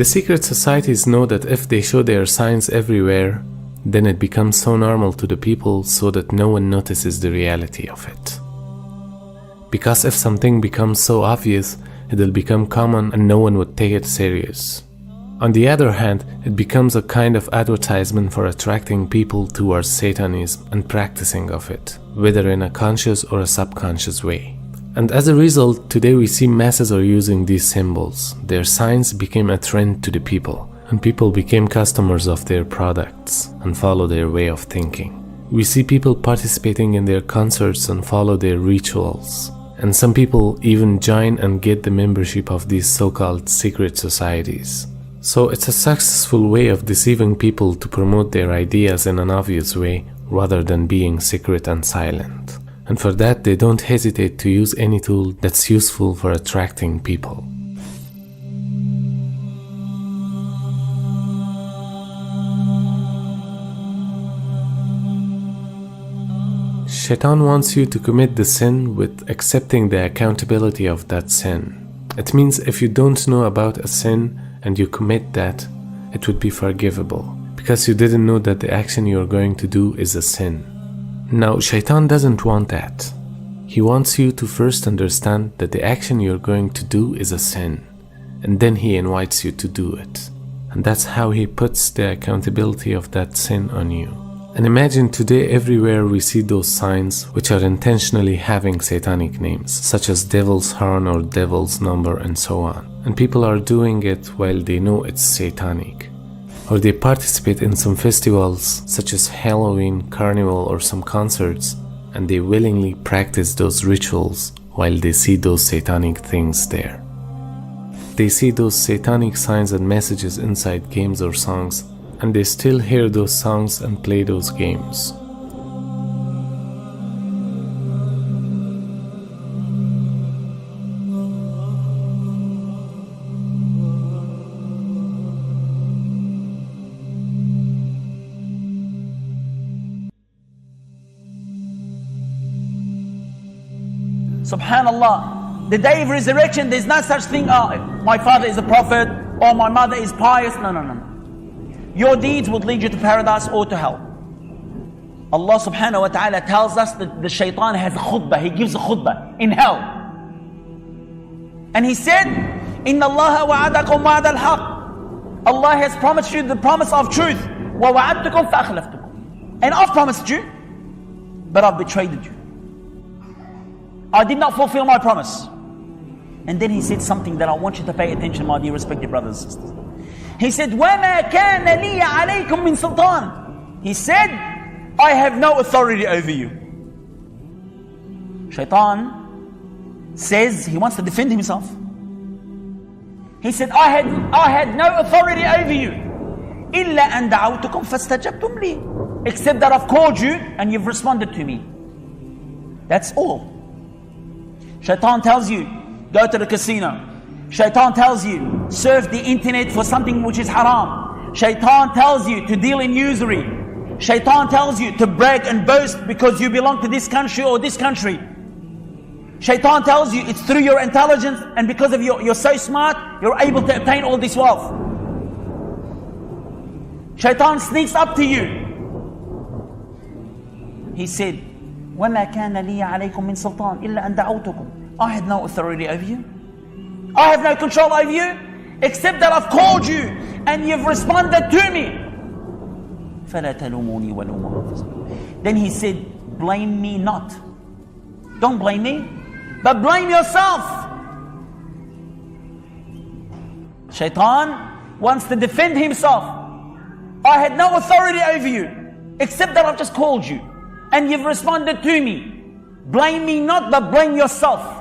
The secret societies know that if they show their signs everywhere, then it becomes so normal to the people so that no one notices the reality of it. Because if something becomes so obvious, it will become common and no one would take it serious. On the other hand, it becomes a kind of advertisement for attracting people towards Satanism and practicing of it, whether in a conscious or a subconscious way. And as a result, today we see masses are using these symbols. Their signs became a trend to the people, and people became customers of their products and follow their way of thinking. We see people participating in their concerts and follow their rituals. And some people even join and get the membership of these so-called secret societies. So it's a successful way of deceiving people to promote their ideas in an obvious way rather than being secret and silent. And for that they don't hesitate to use any tool that's useful for attracting people. Shaitan wants you to commit the sin with accepting the accountability of that sin. It means if you don't know about a sin and you commit that, it would be forgivable, because you didn't know that the action you're going to do is a sin. Now, Shaitan doesn't want that. He wants you to first understand that the action you're going to do is a sin, and then he invites you to do it. And that's how he puts the accountability of that sin on you. And imagine today everywhere we see those signs which are intentionally having satanic names, such as devil's horn or devil's number and so on. And people are doing it while they know it's satanic. Or they participate in some festivals such as Halloween, Carnival or some concerts, and they willingly practice those rituals while they see those satanic things there. They see those satanic signs and messages inside games or songs, and they still hear those songs and play those games. Subhanallah, the day of resurrection, there's no such thing, my father is a prophet, or my mother is pious. No. Your deeds would lead you to paradise or to hell. Allah subhanahu wa ta'ala tells us that the shaitan has a khutbah, he gives a khutbah in hell. And he said, Inna Allah wa'adakum wa'ad al-haq. Allah has promised you the promise of truth. Wa wa'adtukum fa akhlaftukum. And I've promised you, but I've betrayed you. I did not fulfill my promise. And then he said something that I want you to pay attention, my dear respected brothers and sisters. He said, وَمَا كَانَ لِي عَلَيْكُمْ مِنْ سُلْطَانٍ. He said, I have no authority over you. Shaitan says he wants to defend himself. He said, I had no authority over you. إِلَّا أَن دَعَوْتُكُمْ فَاسْتَجَبْتُمْ لِي. Except that I've called you and you've responded to me. That's all. Shaitan tells you, go to the casino. Shaitan tells you, surf the internet for something which is haram. Shaitan tells you to deal in usury. Shaitan tells you to brag and boast because you belong to this country or this country. Shaitan tells you it's through your intelligence and because of you're so smart, you're able to obtain all this wealth. Shaitan sneaks up to you. He said, وَمَا كَانَ لِي عَلَيْكُمْ مِنْ سُلْطَانٍ إِلَّا أَنْ دَعَوْتُكُمْ. I had no authority over you. I have no control over you, except that I've called you and you've responded to me. فَلَا تَلُومُونِي وَلُومُوا أَنفُسَكُمْ. Then he said, blame me not. Don't blame me, but blame yourself. Shaitan wants to defend himself. I had no authority over you, except that I've just called you and you've responded to me. Blame me not, but blame yourself.